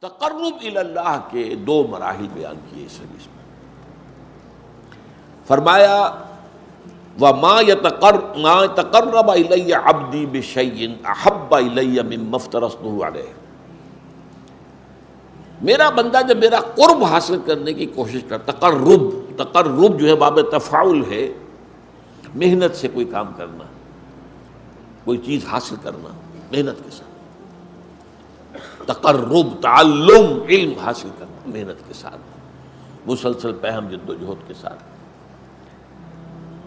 تقرب الی اللہ کے دو مراحل بیان کیے اس حدیث میں. فرمایا وَمَا تَقَرَّبَ إِلَيَّ عَبْدِي بِشَيْءٍ أَحَبَّ إِلَيَّ مِمَّا افْتَرَضْتُهُ عَلَيْهِ. میرا بندہ جب میرا قرب حاصل کرنے کی کوشش کرتا، تقرب جو ہے باب تفاعل ہے، محنت سے کوئی کام کرنا، کوئی چیز حاصل کرنا محنت کے ساتھ، تقرب تعلم علم حاصل کرنا محنت کے ساتھ، مسلسل پہم جد و جہد کے ساتھ.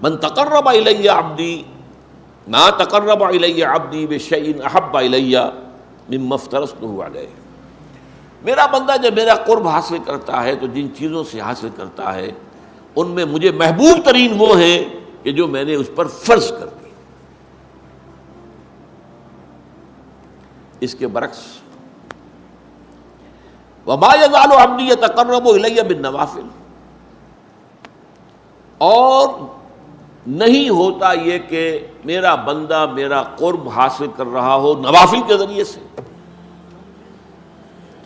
من تقرب الی عبدی ما تقرب الی عبدی بشیء احب الی مما افترضته علیہ. میرا بندہ جب میرا قرب حاصل کرتا ہے تو جن چیزوں سے حاصل کرتا ہے ان میں مجھے محبوب ترین وہ ہیں کہ جو میں نے اس پر فرض کر دی. اس کے برعکس وما یزال عبدی یتقرب الی بالنوافل، اور نہیں ہوتا یہ کہ میرا بندہ میرا قرب حاصل کر رہا ہو نوافل کے ذریعے سے،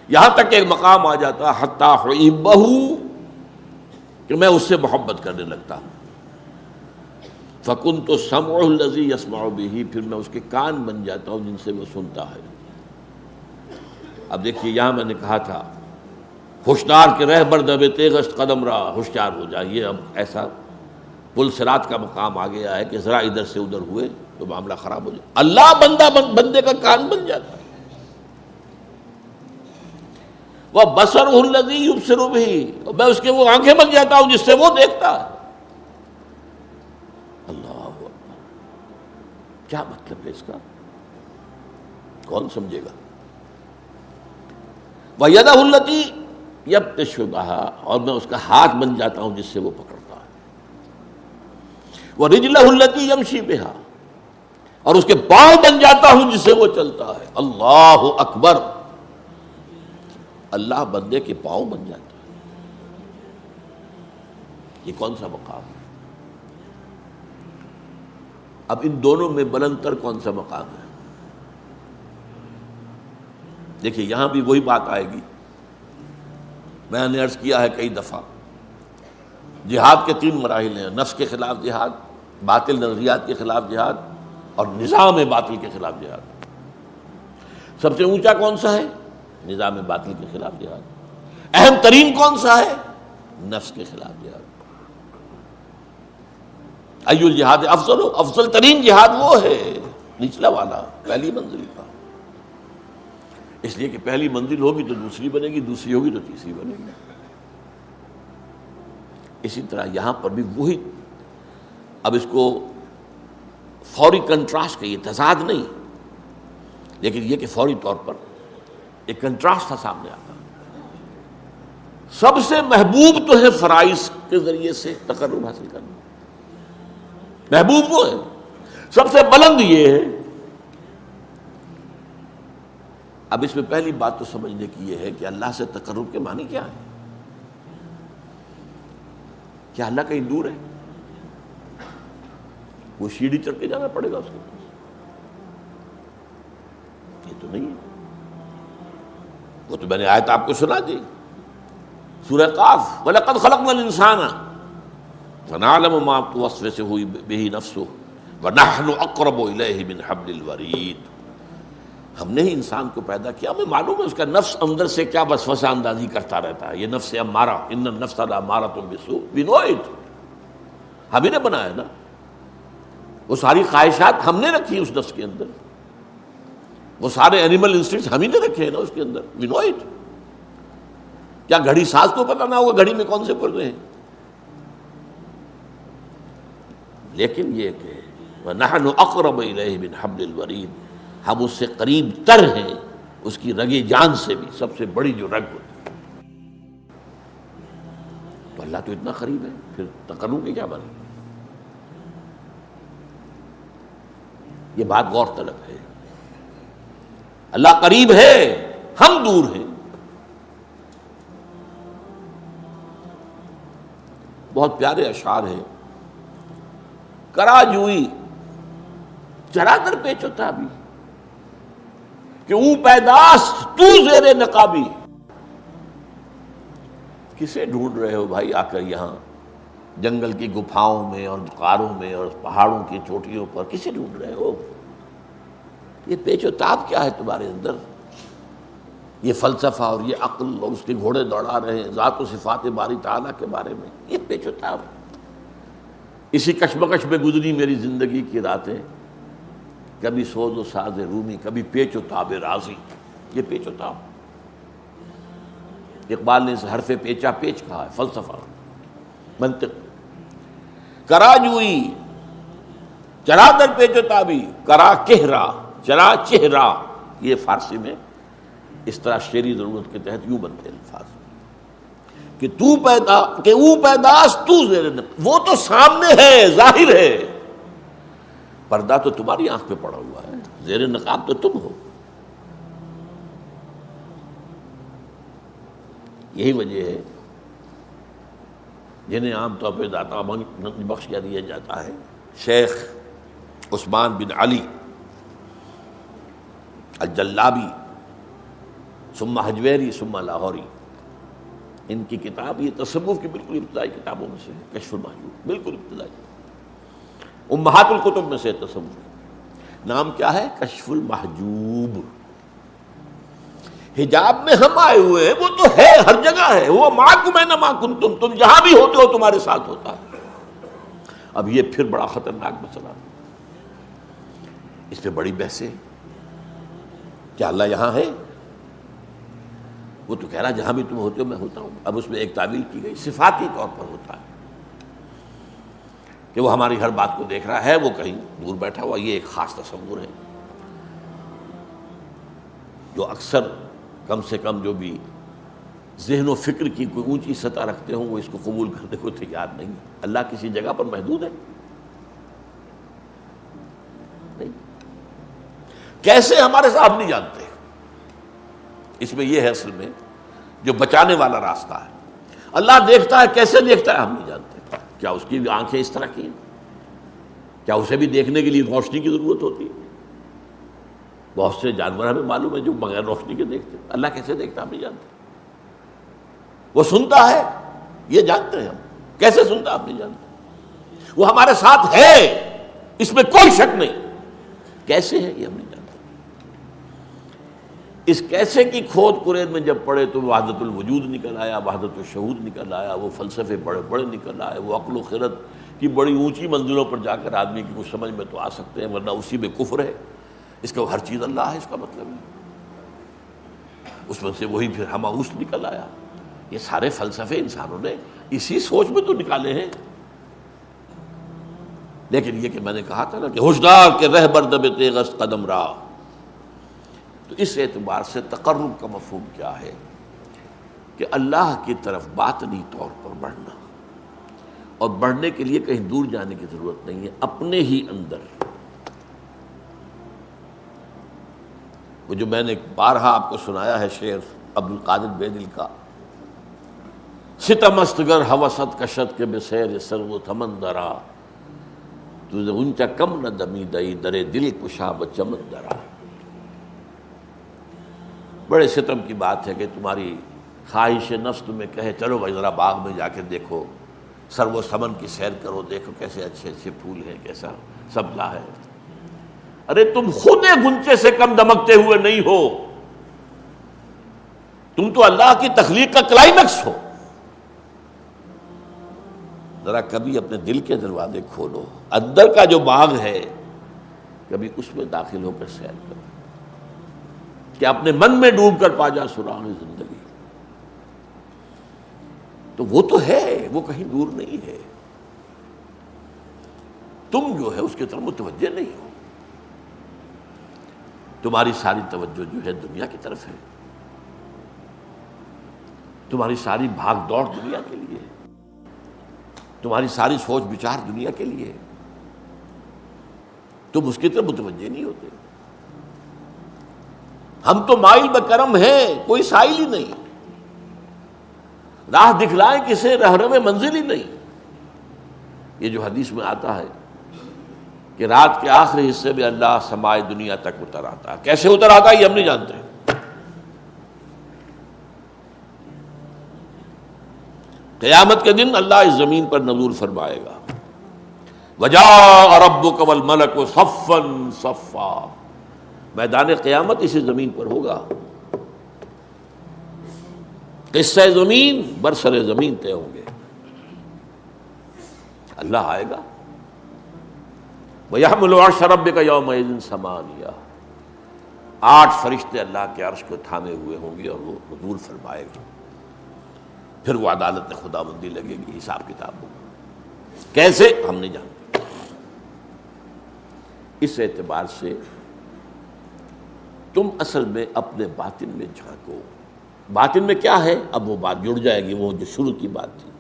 یہاں تک کہ ایک مقام آ جاتا حتی حبہ، کہ میں اس سے محبت کرنے لگتا ہوں. فکنت سمعہ الذی یسمع بہ، پھر میں اس کے کان بن جاتا ہوں جن سے وہ سنتا ہے. اب دیکھیے یہاں میں نے کہا تھا ہوشیار کے رہ بر دب تیغست قدم رہا، ہوشیار ہو جائیے. اب ایسا پل صراط کا مقام آ گیا ہے کہ ذرا ادھر سے ادھر ہوئے تو معاملہ خراب ہو جائے. اللہ بندے کا کان بن جاتا ہے. وہ بصرہ الذی یبصر بہ، میں اس کے وہ آنکھیں بن جاتا ہوں جس سے وہ دیکھتا ہے. اللہ اکبر، کیا مطلب ہے اس کا؟ کون سمجھے گا؟ وَيَدَهُ الَّتِي يَبْطِشُ بِهَا، اور میں اس کا ہاتھ بن جاتا ہوں جس سے وہ پکڑتا ہے. وَرِجْلَهُ الَّتِي يَمْشِي بِهَا، اور اس کے پاؤں بن جاتا ہوں جس سے وہ چلتا ہے. اللہ اکبر، اللہ بندے کے پاؤں بن جاتا ہے. یہ کون سا مقام ہے؟ اب ان دونوں میں بلند تر کون سا مقام ہے؟ دیکھیے یہاں بھی وہی بات آئے گی. میں نے عرض کیا ہے کئی دفعہ، جہاد کے 3 مراحل ہیں: نفس کے خلاف جہاد، باطل نظریات کے خلاف جہاد، اور نظام باطل کے خلاف جہاد. سب سے اونچا کون سا ہے؟ نظام باطل کے خلاف جہاد. اہم ترین کون سا ہے؟ نفس کے خلاف جہاد. ای الجہاد افضل، افضل ترین جہاد وہ ہے نچلا والا، پہلی منزل کا. اس لیے کہ پہلی منزل ہوگی تو دوسری بنے گی، دوسری ہوگی تو تیسری بنے گی. اسی طرح یہاں پر بھی وہی. اب اس کو فوری کنٹراسٹ کہیے، تضاد نہیں، لیکن یہ کہ فوری طور پر ایک کنٹراسٹ تھا سامنے آتا. سب سے محبوب تو ہے فرائض کے ذریعے سے تقرب حاصل کرنا، محبوب وہ ہے. سب سے بلند یہ ہے. اب اس میں پہلی بات تو سمجھنے کی یہ ہے کہ اللہ سے تقرب کے معنی کیا ہے؟ کیا اللہ کہیں دور ہے؟ وہ سیڑھی چڑھ کے جانا پڑے گا اس کے پاس؟ یہ تو نہیں ہے. وہ تو میں نے آیت آپ کو سنا دی، سورہ قاف، وَلَقَدْ خَلَقْنَا الْإِنسَانَ وَنَعْلَمُ مَا تُوَسْوِسُ بِهِ نَفْسُهُ وَنَحْنُ أَقْرَبُ إِلَيْهِ مِنْ حَبْلِ الْوَرِيدِ. ہم نے ہی انسان کو پیدا کیا، ہمیں معلوم ہے اس کا نفس اندر سے کیا وسوسہ اندازی کرتا رہتا ہے. یہ نفس امارہ، ان النفس لامارۃ بالسوء، we know it. ہم ہی نے بنایا نا. وہ ساری خواہشات ہم نے رکھی اس نفس کے اندر، وہ سارے اینیمل انسٹنکٹس ہم ہی نے رکھے ہیں نا اس کے اندر. we know it. کیا گھڑی ساز کو پتہ نہ ہوگا گھڑی میں کون سے پردے ہیں؟ لیکن یہ کہ وَنَحْنُ أَقْرَبُ إِلَيْهِ مِنْ حَبْلِ الْوَرِيدِ، ہم اس سے قریب تر ہیں اس کی رگِ جان سے بھی، سب سے بڑی جو رگ ہوتی ہے. تو اللہ تو اتنا قریب ہے، پھر تقرب کی کیا بنے؟ یہ بات غور طلب ہے. اللہ قریب ہے، ہم دور ہیں. بہت پیارے اشعار ہیں. کرا جوئی چرا در پیچ ہوتا بھی کہ او پیداست تو زیر نقابی. کسے ڈھونڈ رہے ہو بھائی آ کر یہاں جنگل کی گپھاؤں میں اور غاروں میں اور پہاڑوں کی چوٹیوں پر؟ کسے ڈھونڈ رہے ہو؟ یہ پیچ و تاب کیا ہے تمہارے اندر؟ یہ فلسفہ اور یہ عقل اور اس کے گھوڑے دوڑا رہے ہیں ذات و صفات باری تعالیٰ کے بارے میں، یہ پیچ و تاب۔ اسی کشمکش میں گزری میری زندگی کی راتیں، کبھی سوز و ساز رومی، کبھی پیچ و تاب رازی، یہ پیچ و تاب۔ اقبال نے اس حرف پیچا پیچ کہا ہے، فلسفہ، منطق۔ کرا جوئی چرا در پیچ و تابی، کرا کہرا چرا چہرا، یہ فارسی میں اس طرح شعری ضرورت کے تحت یوں بنتے الفاظ کہ تو پیدا کہ او پیداست تو زیر نقاب، وہ تو سامنے ہے، ظاہر ہے، پردہ تو تمہاری آنکھ پہ پڑا ہوا ہے، زیر نقاب تو تم ہو۔ یہی وجہ ہے جنہیں عام طور پہ داتا بخش کیا دیا جاتا ہے، شیخ عثمان بن علی الجلابی ثم حجویری ثم لاہوری، ان کی کتاب یہ تصوف کی بالکل ابتدائی کتابوں میں سے ہے، کشف المحجوب، بالکل ابتدائی، امہات الکتب میں سے تصوف۔ نام کیا ہے؟ کشف المحجوب۔ حجاب میں ہم آئے ہوئے ہیں، وہ تو ہے، ہر جگہ ہے، وہ معکم اینما کنتم، تم جہاں بھی ہوتے ہو تمہارے ساتھ ہوتا ہے۔ اب یہ پھر بڑا خطرناک مسئلہ، اس پہ بڑی بحثیں، کیا اللہ یہاں ہے؟ وہ تو کہہ رہا جہاں بھی تم ہوتے ہو میں ہوتا ہوں۔ اب اس میں ایک تعبیر کی گئی، صفاتی طور پر ہوتا ہے کہ وہ ہماری ہر بات کو دیکھ رہا ہے، وہ کہیں دور بیٹھا ہوا، یہ ایک خاص تصور ہے جو اکثر کم سے کم جو بھی ذہن و فکر کی کوئی اونچی سطح رکھتے ہوں وہ اس کو قبول کرنے کو تیار نہیں ہے۔ اللہ کسی جگہ پر محدود ہے؟ نہیں۔ کیسے ہمارے صاحب نہیں جانتے؟ اس میں یہ ہے اصل میں جو بچانے والا راستہ ہے۔ اللہ دیکھتا ہے، کیسے دیکھتا ہے ہم نہیں جانتے۔ کیا اس کی آنکھیں اس طرح کی ہیں؟ کیا اسے بھی دیکھنے کے لیے روشنی کی ضرورت ہوتی ہے؟ بہت سے جانور ہمیں معلوم ہے جو بغیر روشنی کے دیکھتے ہیں، اللہ کیسے دیکھتا ہم نہیں جانتے۔ وہ سنتا ہے، یہ جانتے ہیں ہم، کیسے سنتا ہم نہیں جانتے۔ وہ ہمارے ساتھ ہے، اس میں کوئی شک نہیں، کیسے ہے یہ ہم نہیں جانتے۔ اس کیسے کی کھود کرید میں جب پڑے تو وحدت الوجود نکل آیا، وحدت الشہود نکل آیا، وہ فلسفے بڑے بڑے نکل آئے، وہ عقل و خرد کی بڑی اونچی منزلوں پر جا کر آدمی کی کچھ سمجھ میں تو آ سکتے ہیں، ورنہ اسی میں کفر ہے۔ اس کا ہر چیز اللہ ہے، اس کا مطلب ہے اس میں سے وہی پھر ہماؤس نکل آیا۔ یہ سارے فلسفے انسانوں نے اسی سوچ میں تو نکالے ہیں۔ لیکن یہ کہ میں نے کہا تھا نا کہ ہوشدار کے رہبر دب تیغست قدم راہ، تو اس اعتبار سے تقرب کا مفہوم کیا ہے کہ اللہ کی طرف باطنی طور پر بڑھنا، اور بڑھنے کے لیے کہیں دور جانے کی ضرورت نہیں ہے، اپنے ہی اندر۔ وہ جو میں نے بارہا آپ کو سنایا ہے شعر عبد القادر بیدل کا، ستم است گر ہوست کشد کے بسیر سرو تھمن درا، تجھے اونچا کم نہ دمی دئی درے دل کشا بچمن درا۔ بڑے ستم کی بات ہے کہ تمہاری خواہش نفس تمہیں کہے چلو بھائی ذرا باغ میں جا کے دیکھو، سرو سمن کی سیر کرو، دیکھو کیسے اچھے اچھے پھول ہیں، کیسا سبزہ ہے۔ ارے تم خود گنچے سے کم دمکتے ہوئے نہیں ہو، تم تو اللہ کی تخلیق کا کلائمیکس ہو۔ ذرا کبھی اپنے دل کے دروازے کھولو، اندر کا جو باغ ہے کبھی اس میں داخل ہو کر سیر کرو، کہ اپنے من میں ڈوب کر پا جا سراغ زندگی۔ تو وہ تو ہے، وہ کہیں دور نہیں ہے، تم جو ہے اس کی طرف متوجہ نہیں ہو۔ تمہاری ساری توجہ جو ہے دنیا کی طرف ہے، تمہاری ساری بھاگ دوڑ دنیا کے لیے، تمہاری ساری سوچ بچار دنیا کے لیے، تم اس کی طرف متوجہ نہیں ہوتے۔ ہم تو مائل بکرم ہیں، کوئی سائل ہی نہیں، راہ دکھلائیں کسے رہنم منزل ہی نہیں۔ یہ جو حدیث میں آتا ہے کہ رات کے آخری حصے میں اللہ سمائے دنیا تک اتر آتا ہے، کیسے اتر آتا ہے یہ ہم نہیں جانتے، قیامت کے دن اللہ اس زمین پر نزول فرمائے گا. وجاء ربک والملک صفا صفا، میدان قیامت اسی زمین پر ہوگا. قصہ زمین برسر زمین طے ہوں گے. اللہ آئے گا. وَيَحْمِلُ عَرْشَ رَبِّكَ يَوْمَئِذٍ ثَمَانِيَةٌ، 8 فرشتے اللہ کے عرش کو تھامے ہوئے ہوں گے اور وہ نزول فرمائے گا. پھر وہ عدالت خداوندی لگے گی، حساب کتاب ہوگا. کیسے ہم نہیں جانتے. اس اعتبار سے تم اصل میں اپنے باطن میں جھانکو. باطن میں کیا ہے؟ اب وہ بات جڑ جائے گی، وہ جو شروع کی بات تھی.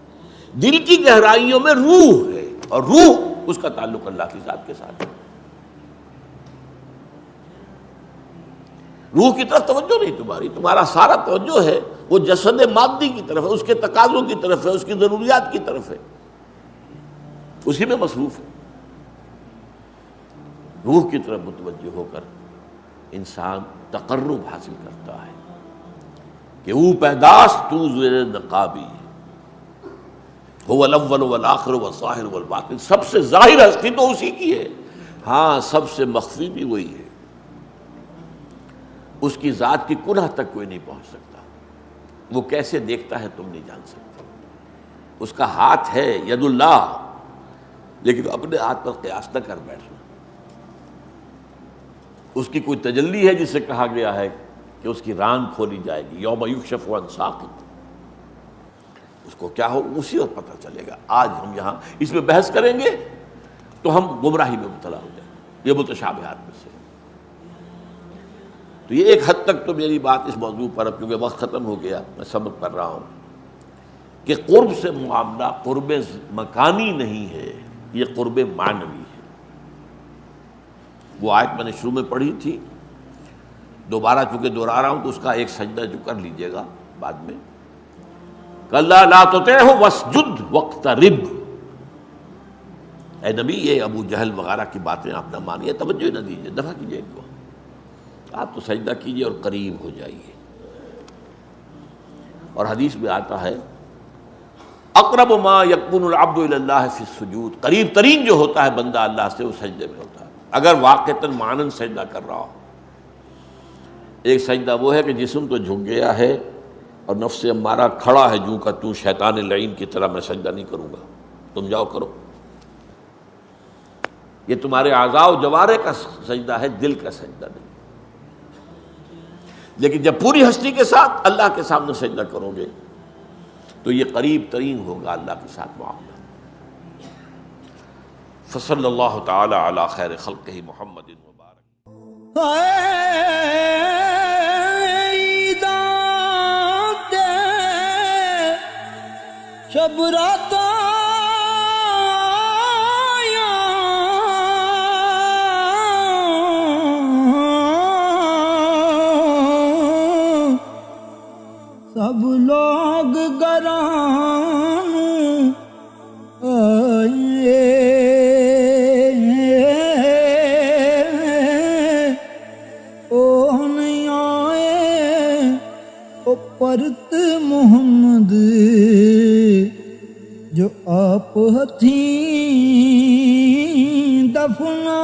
دل کی گہرائیوں میں روح ہے، اور روح اس کا تعلق اللہ کی ذات کے ساتھ ہے. روح کی طرف توجہ نہیں تمہاری، تمہارا سارا توجہ ہے وہ جسد مادی کی طرف ہے، اس کے تقاضوں کی طرف ہے، اس کی ضروریات کی طرف ہے، اسی میں مصروف ہے. روح کی طرف متوجہ ہو کر انسان تقرب حاصل کرتا ہے کہ او پیداس تو زیر نقابی هو الاول والآخر والظاہر والباطن. سب سے ظاہر ہستی تو اسی کی ہے، ہاں سب سے مخفی بھی وہی ہے. اس کی ذات کی کنہ تک کوئی نہیں پہنچ سکتا. وہ کیسے دیکھتا ہے تم نہیں جان سکتے. اس کا ہاتھ ہے ید اللہ، لیکن اپنے ہاتھ پر قیاس نہ کر بیٹھنا. اس کی کوئی تجلی ہے جسے کہا گیا ہے کہ اس کی ران کھولی جائے گی. یوم یکشف عن ساق، اس کو کیا ہو اسی وقت پتہ چلے گا. آج ہم یہاں اس میں بحث کریں گے تو ہم گمراہی میں مبتلا ہو جائیں گے. یہ متشابہات میں سے. تو یہ ایک حد تک تو میری بات اس موضوع پر، اب کیونکہ وقت ختم ہو گیا، میں سبق کر رہا ہوں کہ قرب سے معاملہ قرب مکانی نہیں ہے، یہ قرب معنوی ہے. وہ آیت میں نے شروع میں پڑھی تھی، دوبارہ چونکہ دہرا رہا ہوں تو اس کا ایک سجدہ جو کر لیجئے گا بعد میں. کَلَّا لَا تُطِعْهُ وَاسْجُدْ وَاقْتَرِبْ. اے نبی، یہ ابو جہل وغیرہ کی باتیں آپ نہ مانیے، توجہ نہ دیجیے، دفع کیجیے ان کو. آپ تو سجدہ کیجیے اور قریب ہو جائیے. اور حدیث میں آتا ہے اقرب ما یکون العبد الی اللہ فی السجود، قریب ترین جو ہوتا ہے بندہ اللہ سے وہ سجدے میں ہوتا ہے، اگر واقعتاً معنن سجدہ کر رہا ہو. ایک سجدہ وہ ہے کہ جسم تو جھک گیا ہے اور نفس امارہ کھڑا ہے جو کا تو شیطان لعین کی طرح میں سجدہ نہیں کروں گا، تم جاؤ کرو. یہ تمہارے اعضاء و جوارح کا سجدہ ہے، دل کا سجدہ نہیں. لیکن جب پوری ہستی کے ساتھ اللہ کے سامنے سجدہ کرو گے تو یہ قریب ترین ہوگا اللہ کے ساتھ معاملہ. فصلی اللہ تعالی علی خیر خلقہ محمد مبارک. شب رات سب لوگ گران آئے، او نہیں آئے او پرت محمد جو آپ ہتھیں دفنا